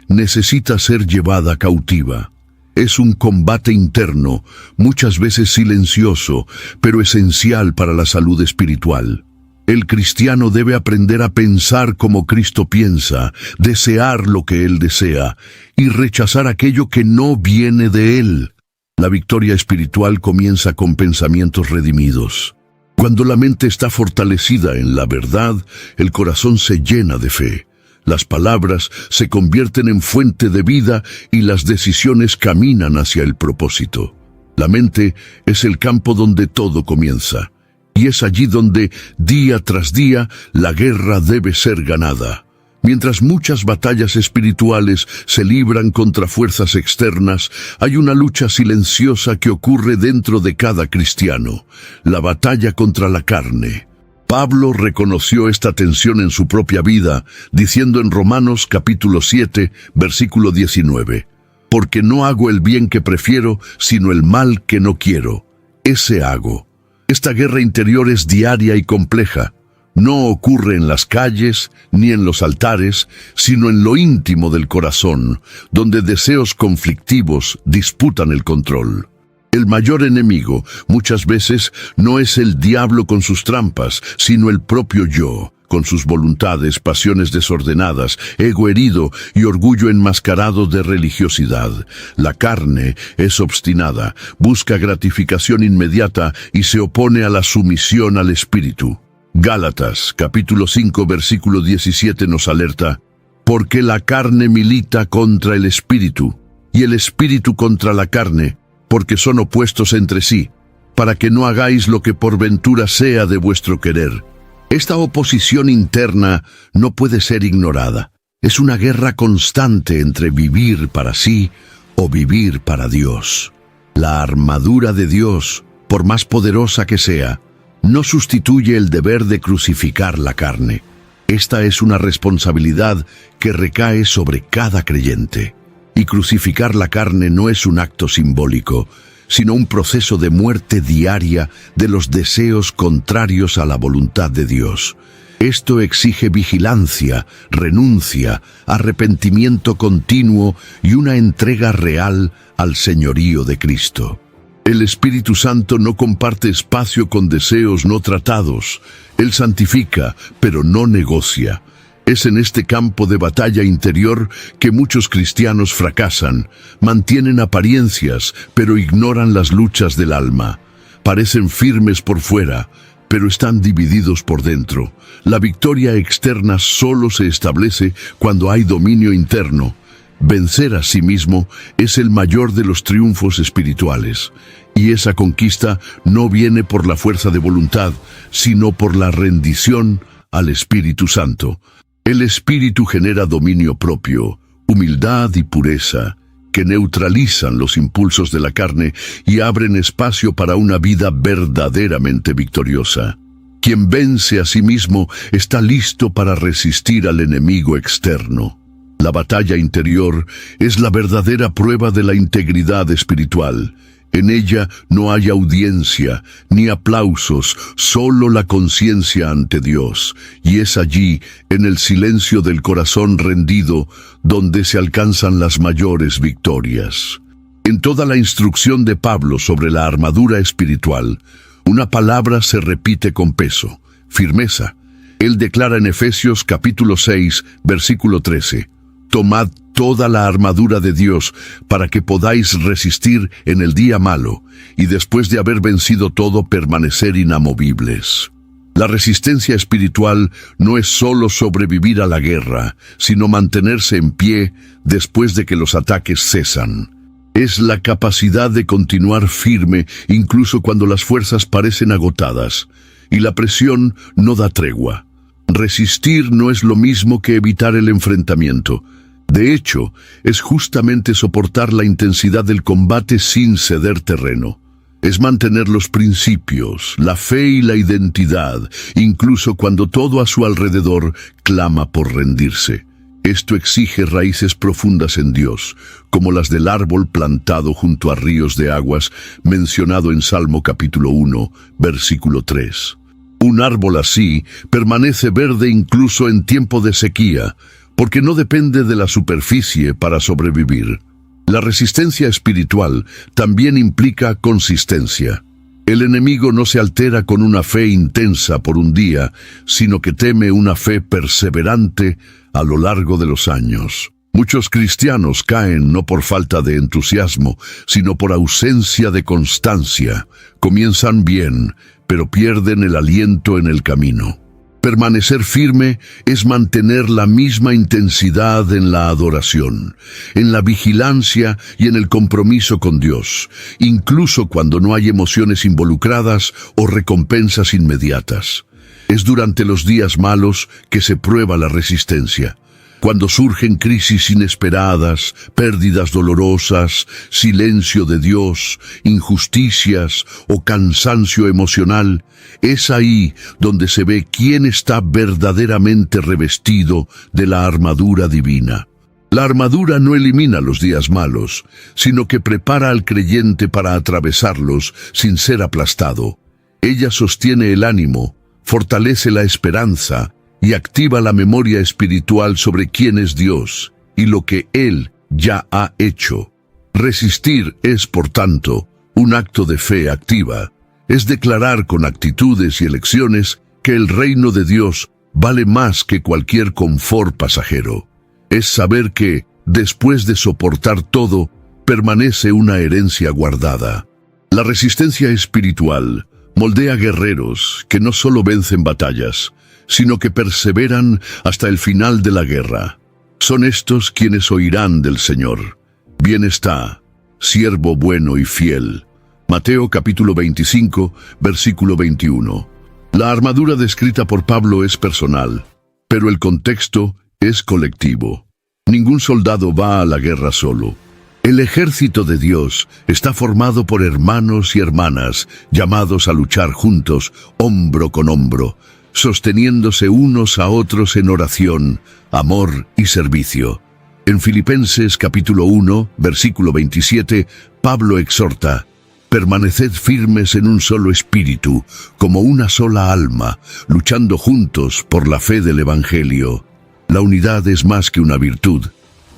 S1: necesita ser llevada cautiva. Es un combate interno, muchas veces silencioso, pero esencial para la salud espiritual. El cristiano debe aprender a pensar como Cristo piensa, desear lo que Él desea y rechazar aquello que no viene de Él. La victoria espiritual comienza con pensamientos redimidos. Cuando la mente está fortalecida en la verdad, el corazón se llena de fe. Las palabras se convierten en fuente de vida y las decisiones caminan hacia el propósito. La mente es el campo donde todo comienza. Y es allí donde, día tras día, la guerra debe ser ganada. Mientras muchas batallas espirituales se libran contra fuerzas externas, hay una lucha silenciosa que ocurre dentro de cada cristiano, la batalla contra la carne. Pablo reconoció esta tensión en su propia vida, diciendo en Romanos capítulo 7, versículo 19, «Porque no hago el bien que prefiero, sino el mal que no quiero. Ese hago». Esta guerra interior es diaria y compleja. No ocurre en las calles ni en los altares, sino en lo íntimo del corazón, donde deseos conflictivos disputan el control. El mayor enemigo, muchas veces, no es el diablo con sus trampas, sino el propio yo, con sus voluntades, pasiones desordenadas, ego herido y orgullo enmascarado de religiosidad. La carne es obstinada, busca gratificación inmediata y se opone a la sumisión al Espíritu. Gálatas, capítulo 5, versículo 17 nos alerta, «Porque la carne milita contra el Espíritu, y el Espíritu contra la carne, porque son opuestos entre sí, para que no hagáis lo que por ventura sea de vuestro querer». Esta oposición interna no puede ser ignorada. Es una guerra constante entre vivir para sí o vivir para Dios. La armadura de Dios, por más poderosa que sea, no sustituye el deber de crucificar la carne. Esta es una responsabilidad que recae sobre cada creyente. Y crucificar la carne no es un acto simbólico, sino un proceso de muerte diaria de los deseos contrarios a la voluntad de Dios. Esto exige vigilancia, renuncia, arrepentimiento continuo y una entrega real al señorío de Cristo. El Espíritu Santo no comparte espacio con deseos no tratados. Él santifica, pero no negocia. Es en este campo de batalla interior que muchos cristianos fracasan, mantienen apariencias, pero ignoran las luchas del alma. Parecen firmes por fuera, pero están divididos por dentro. La victoria externa solo se establece cuando hay dominio interno. Vencer a sí mismo es el mayor de los triunfos espirituales, y esa conquista no viene por la fuerza de voluntad, sino por la rendición al Espíritu Santo. El Espíritu genera dominio propio, humildad y pureza, que neutralizan los impulsos de la carne y abren espacio para una vida verdaderamente victoriosa. Quien vence a sí mismo está listo para resistir al enemigo externo. La batalla interior es la verdadera prueba de la integridad espiritual. En ella no hay audiencia ni aplausos, solo la conciencia ante Dios, y es allí, en el silencio del corazón rendido, donde se alcanzan las mayores victorias. En toda la instrucción de Pablo sobre la armadura espiritual, una palabra se repite con peso: firmeza. Él declara en Efesios capítulo 6, versículo 13, «Tomad toda la armadura de Dios para que podáis resistir en el día malo, y después de haber vencido todo, permanecer inamovibles». La resistencia espiritual no es solo sobrevivir a la guerra, sino mantenerse en pie después de que los ataques cesan. Es la capacidad de continuar firme incluso cuando las fuerzas parecen agotadas y la presión no da tregua. Resistir no es lo mismo que evitar el enfrentamiento. De hecho, es justamente soportar la intensidad del combate sin ceder terreno. Es mantener los principios, la fe y la identidad, incluso cuando todo a su alrededor clama por rendirse. Esto exige raíces profundas en Dios, como las del árbol plantado junto a ríos de aguas, mencionado en Salmo capítulo 1, versículo 3. Un árbol así permanece verde incluso en tiempo de sequía, porque no depende de la superficie para sobrevivir. La resistencia espiritual también implica consistencia. El enemigo no se altera con una fe intensa por un día, sino que teme una fe perseverante a lo largo de los años. Muchos cristianos caen no por falta de entusiasmo, sino por ausencia de constancia. Comienzan bien, pero pierden el aliento en el camino. Permanecer firme es mantener la misma intensidad en la adoración, en la vigilancia y en el compromiso con Dios, incluso cuando no hay emociones involucradas o recompensas inmediatas. Es durante los días malos que se prueba la resistencia. Cuando surgen crisis inesperadas, pérdidas dolorosas, silencio de Dios, injusticias o cansancio emocional, es ahí donde se ve quién está verdaderamente revestido de la armadura divina. La armadura no elimina los días malos, sino que prepara al creyente para atravesarlos sin ser aplastado. Ella sostiene el ánimo, fortalece la esperanza y activa la memoria espiritual sobre quién es Dios y lo que Él ya ha hecho. Resistir es, por tanto, un acto de fe activa. Es declarar con actitudes y elecciones que el reino de Dios vale más que cualquier confort pasajero. Es saber que, después de soportar todo, permanece una herencia guardada. La resistencia espiritual moldea guerreros que no solo vencen batallas, sino que perseveran hasta el final de la guerra. Son estos quienes oirán del Señor: «Bien está, siervo bueno y fiel». Mateo capítulo 25, versículo 21. La armadura descrita por Pablo es personal, pero el contexto es colectivo. Ningún soldado va a la guerra solo. El ejército de Dios está formado por hermanos y hermanas, llamados a luchar juntos, hombro con hombro, sosteniéndose unos a otros en oración, amor y servicio. En Filipenses capítulo 1, versículo 27, Pablo exhorta: «Permaneced firmes en un solo espíritu, como una sola alma, luchando juntos por la fe del Evangelio». La unidad es más que una virtud,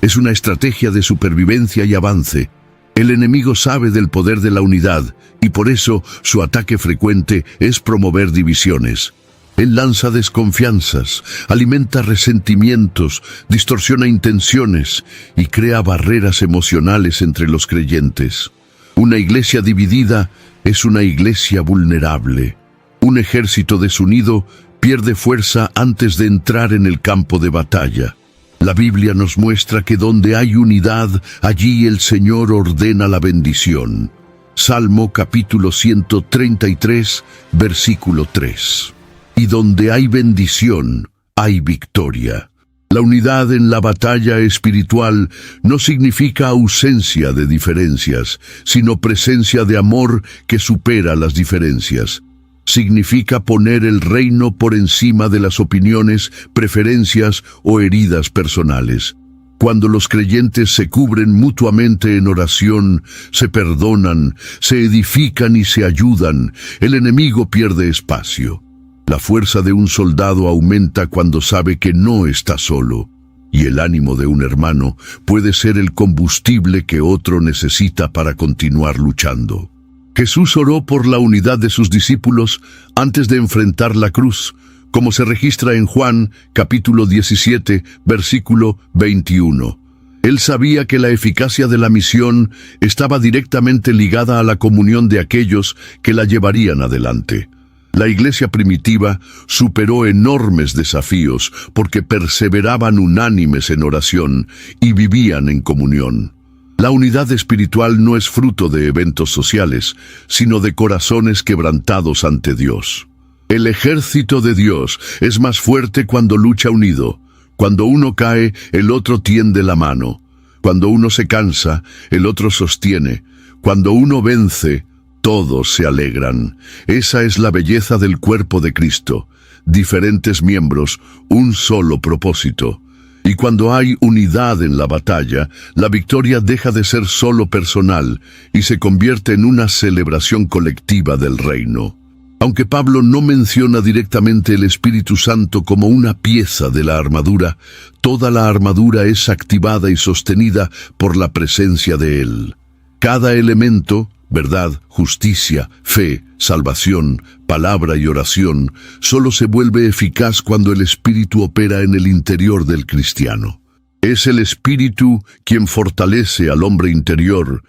S1: es una estrategia de supervivencia y avance. El enemigo sabe del poder de la unidad y por eso su ataque frecuente es promover divisiones. Él lanza desconfianzas, alimenta resentimientos, distorsiona intenciones y crea barreras emocionales entre los creyentes. Una iglesia dividida es una iglesia vulnerable. Un ejército desunido pierde fuerza antes de entrar en el campo de batalla. La Biblia nos muestra que donde hay unidad, allí el Señor ordena la bendición. Salmo capítulo 133, versículo 3. Y donde hay bendición, hay victoria. La unidad en la batalla espiritual no significa ausencia de diferencias, sino presencia de amor que supera las diferencias. Significa poner el reino por encima de las opiniones, preferencias o heridas personales. Cuando los creyentes se cubren mutuamente en oración, se perdonan, se edifican y se ayudan, el enemigo pierde espacio. La fuerza de un soldado aumenta cuando sabe que no está solo, y el ánimo de un hermano puede ser el combustible que otro necesita para continuar luchando. Jesús oró por la unidad de sus discípulos antes de enfrentar la cruz, como se registra en Juan, capítulo 17, versículo 21. Él sabía que la eficacia de la misión estaba directamente ligada a la comunión de aquellos que la llevarían adelante. La iglesia primitiva superó enormes desafíos porque perseveraban unánimes en oración y vivían en comunión. La unidad espiritual no es fruto de eventos sociales, sino de corazones quebrantados ante Dios. El ejército de Dios es más fuerte cuando lucha unido. Cuando uno cae, el otro tiende la mano. Cuando uno se cansa, el otro sostiene. Cuando uno vence, todos se alegran. Esa es la belleza del cuerpo de Cristo. Diferentes miembros, un solo propósito. Y cuando hay unidad en la batalla, la victoria deja de ser solo personal y se convierte en una celebración colectiva del reino. Aunque Pablo no menciona directamente el Espíritu Santo como una pieza de la armadura, toda la armadura es activada y sostenida por la presencia de Él. Cada elemento, verdad, justicia, fe, salvación, palabra y oración, solo se vuelve eficaz cuando el Espíritu opera en el interior del cristiano. Es el Espíritu quien fortalece al hombre interior,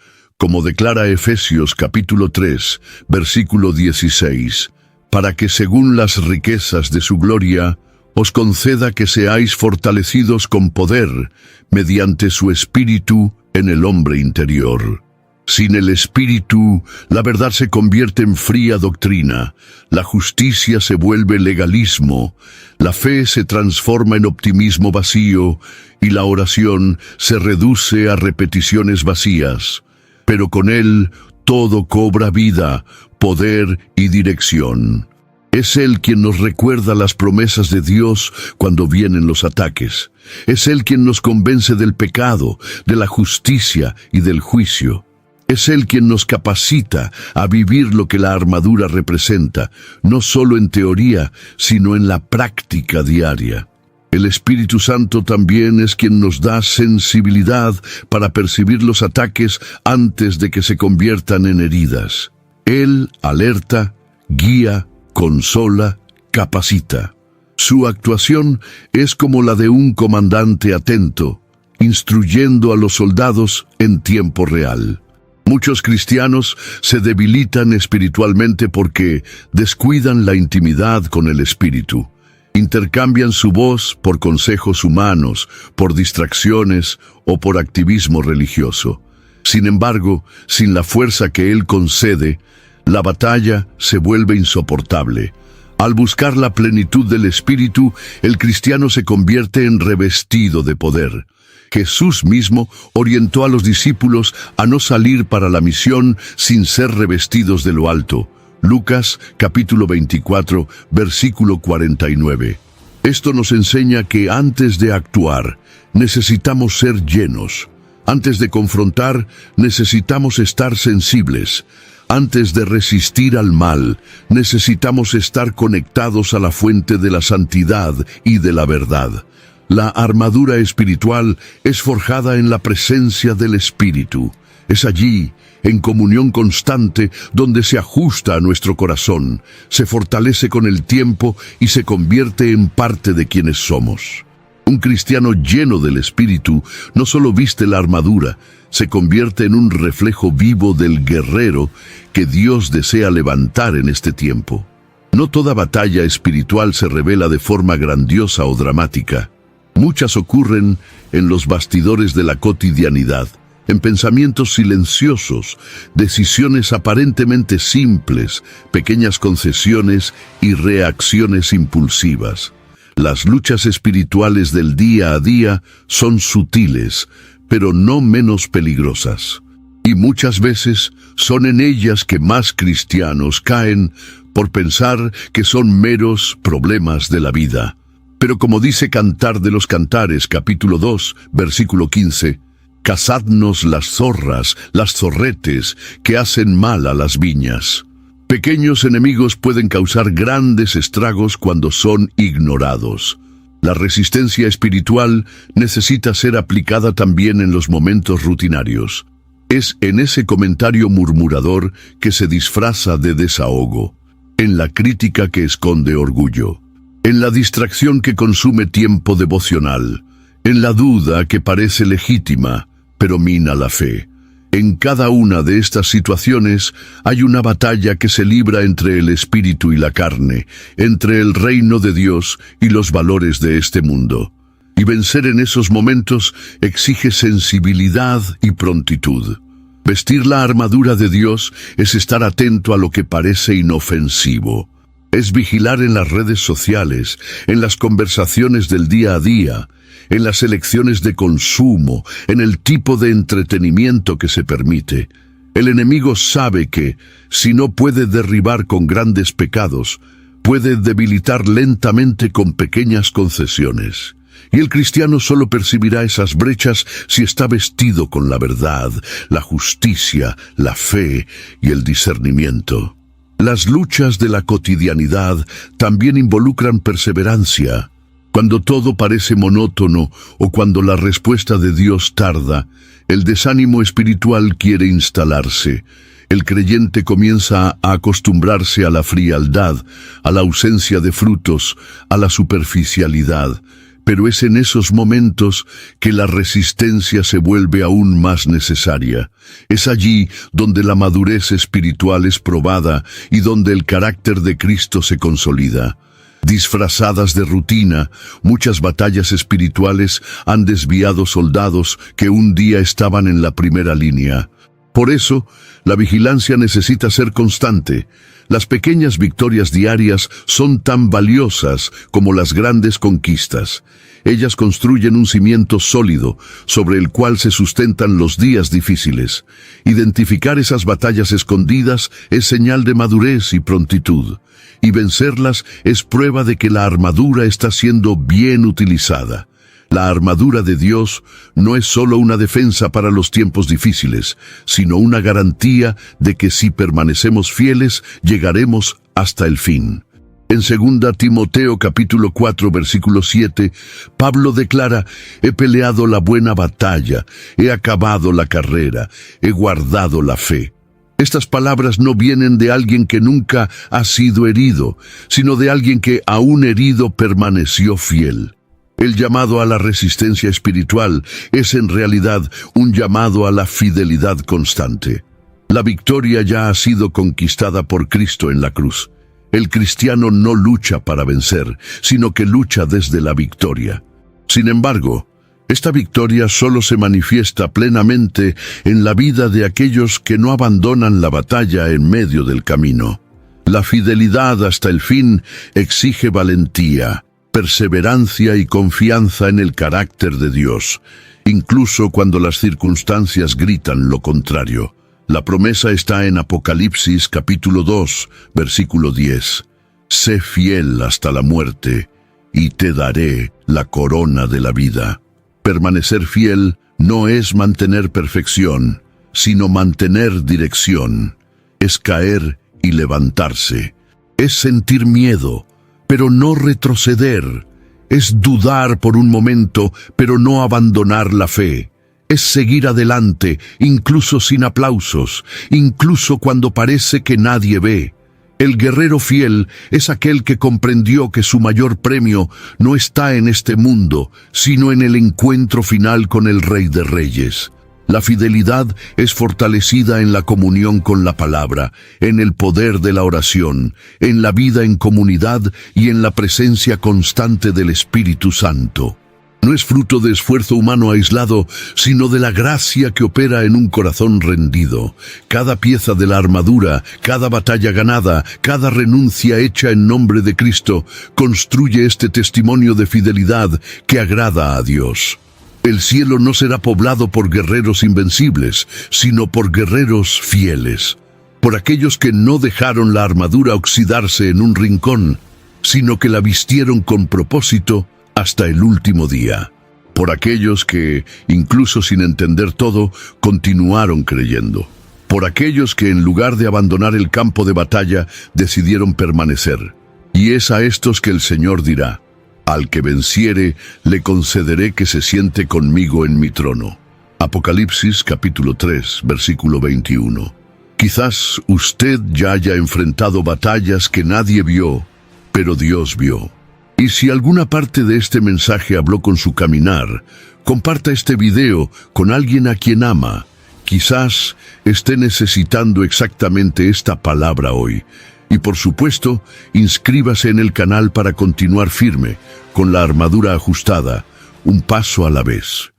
S1: como declara Efesios capítulo 3, versículo 16, para que según las riquezas de su gloria, os conceda que seáis fortalecidos con poder, mediante su Espíritu en el hombre interior. Sin el Espíritu, la verdad se convierte en fría doctrina, la justicia se vuelve legalismo, la fe se transforma en optimismo vacío y la oración se reduce a repeticiones vacías. Pero con Él todo cobra vida, poder y dirección. Es Él quien nos recuerda las promesas de Dios cuando vienen los ataques. Es Él quien nos convence del pecado, de la justicia y del juicio. Es Él quien nos capacita a vivir lo que la armadura representa, no solo en teoría, sino en la práctica diaria. El Espíritu Santo también es quien nos da sensibilidad para percibir los ataques antes de que se conviertan en heridas. Él alerta, guía, consola, capacita. Su actuación es como la de un comandante atento, instruyendo a los soldados en tiempo real. Muchos cristianos se debilitan espiritualmente porque descuidan la intimidad con el Espíritu. Intercambian su voz por consejos humanos, por distracciones o por activismo religioso. Sin embargo, sin la fuerza que Él concede, la batalla se vuelve insoportable. Al buscar la plenitud del Espíritu, el cristiano se convierte en revestido de poder. Jesús mismo orientó a los discípulos a no salir para la misión sin ser revestidos de lo alto. Lucas capítulo 24, versículo 49. Esto nos enseña que antes de actuar, necesitamos ser llenos. Antes de confrontar, necesitamos estar sensibles. Antes de resistir al mal, necesitamos estar conectados a la fuente de la santidad y de la verdad. La armadura espiritual es forjada en la presencia del Espíritu. Es allí, en comunión constante, donde se ajusta a nuestro corazón, se fortalece con el tiempo y se convierte en parte de quienes somos. Un cristiano lleno del Espíritu no solo viste la armadura, se convierte en un reflejo vivo del guerrero que Dios desea levantar en este tiempo. No toda batalla espiritual se revela de forma grandiosa o dramática. Muchas ocurren en los bastidores de la cotidianidad, en pensamientos silenciosos, decisiones aparentemente simples, pequeñas concesiones y reacciones impulsivas. Las luchas espirituales del día a día son sutiles, pero no menos peligrosas. Y muchas veces son en ellas que más cristianos caen por pensar que son meros problemas de la vida. Pero como dice Cantar de los Cantares, capítulo 2, versículo 15, «Cazadnos las zorras, las zorretes, que hacen mal a las viñas». Pequeños enemigos pueden causar grandes estragos cuando son ignorados. La resistencia espiritual necesita ser aplicada también en los momentos rutinarios. Es en ese comentario murmurador que se disfraza de desahogo, en la crítica que esconde orgullo, en la distracción que consume tiempo devocional, en la duda que parece legítima, pero mina la fe. En cada una de estas situaciones hay una batalla que se libra entre el espíritu y la carne, entre el reino de Dios y los valores de este mundo. Y vencer en esos momentos exige sensibilidad y prontitud. Vestir la armadura de Dios es estar atento a lo que parece inofensivo. Es vigilar en las redes sociales, en las conversaciones del día a día, en las elecciones de consumo, en el tipo de entretenimiento que se permite. El enemigo sabe que, si no puede derribar con grandes pecados, puede debilitar lentamente con pequeñas concesiones. Y el cristiano solo percibirá esas brechas si está vestido con la verdad, la justicia, la fe y el discernimiento. Las luchas de la cotidianidad también involucran perseverancia. Cuando todo parece monótono o cuando la respuesta de Dios tarda, el desánimo espiritual quiere instalarse. El creyente comienza a acostumbrarse a la frialdad, a la ausencia de frutos, a la superficialidad. Pero es en esos momentos que la resistencia se vuelve aún más necesaria. Es allí donde la madurez espiritual es probada y donde el carácter de Cristo se consolida. Disfrazadas de rutina, muchas batallas espirituales han desviado soldados que un día estaban en la primera línea. Por eso, la vigilancia necesita ser constante. Las pequeñas victorias diarias son tan valiosas como las grandes conquistas. Ellas construyen un cimiento sólido sobre el cual se sustentan los días difíciles. Identificar esas batallas escondidas es señal de madurez y prontitud. Y vencerlas es prueba de que la armadura está siendo bien utilizada. La armadura de Dios no es solo una defensa para los tiempos difíciles, sino una garantía de que si permanecemos fieles, llegaremos hasta el fin. En 2 Timoteo capítulo 4 versículo 7, Pablo declara: «He peleado la buena batalla, he acabado la carrera, he guardado la fe». Estas palabras no vienen de alguien que nunca ha sido herido, sino de alguien que, aún herido, permaneció fiel. El llamado a la resistencia espiritual es en realidad un llamado a la fidelidad constante. La victoria ya ha sido conquistada por Cristo en la cruz. El cristiano no lucha para vencer, sino que lucha desde la victoria. Sin embargo, esta victoria solo se manifiesta plenamente en la vida de aquellos que no abandonan la batalla en medio del camino. La fidelidad hasta el fin exige valentía, perseverancia y confianza en el carácter de Dios, incluso cuando las circunstancias gritan lo contrario. La promesa está en Apocalipsis capítulo 2, versículo 10. «Sé fiel hasta la muerte, y te daré la corona de la vida». Permanecer fiel no es mantener perfección, sino mantener dirección. Es caer y levantarse. Es sentir miedo, pero no retroceder. Es dudar por un momento, pero no abandonar la fe. Es seguir adelante, incluso sin aplausos, incluso cuando parece que nadie ve. El guerrero fiel es aquel que comprendió que su mayor premio no está en este mundo, sino en el encuentro final con el Rey de Reyes. La fidelidad es fortalecida en la comunión con la palabra, en el poder de la oración, en la vida en comunidad y en la presencia constante del Espíritu Santo. No es fruto de esfuerzo humano aislado, sino de la gracia que opera en un corazón rendido. Cada pieza de la armadura, cada batalla ganada, cada renuncia hecha en nombre de Cristo, construye este testimonio de fidelidad que agrada a Dios. El cielo no será poblado por guerreros invencibles, sino por guerreros fieles, por aquellos que no dejaron la armadura oxidarse en un rincón. sino que la vistieron con propósito hasta el último día. Por aquellos que, incluso sin entender todo, continuaron creyendo. Por aquellos que, en lugar de abandonar el campo de batalla, decidieron permanecer. Y es a estos que el Señor dirá: al que venciere, le concederé que se siente conmigo en mi trono. Apocalipsis capítulo 3, versículo 21. Quizás usted ya haya enfrentado batallas que nadie vio, pero Dios vio. Y si alguna parte de este mensaje habló con su caminar, comparta este video con alguien a quien ama. Quizás esté necesitando exactamente esta palabra hoy. Y por supuesto, inscríbase en el canal para continuar firme, con la armadura ajustada, un paso a la vez.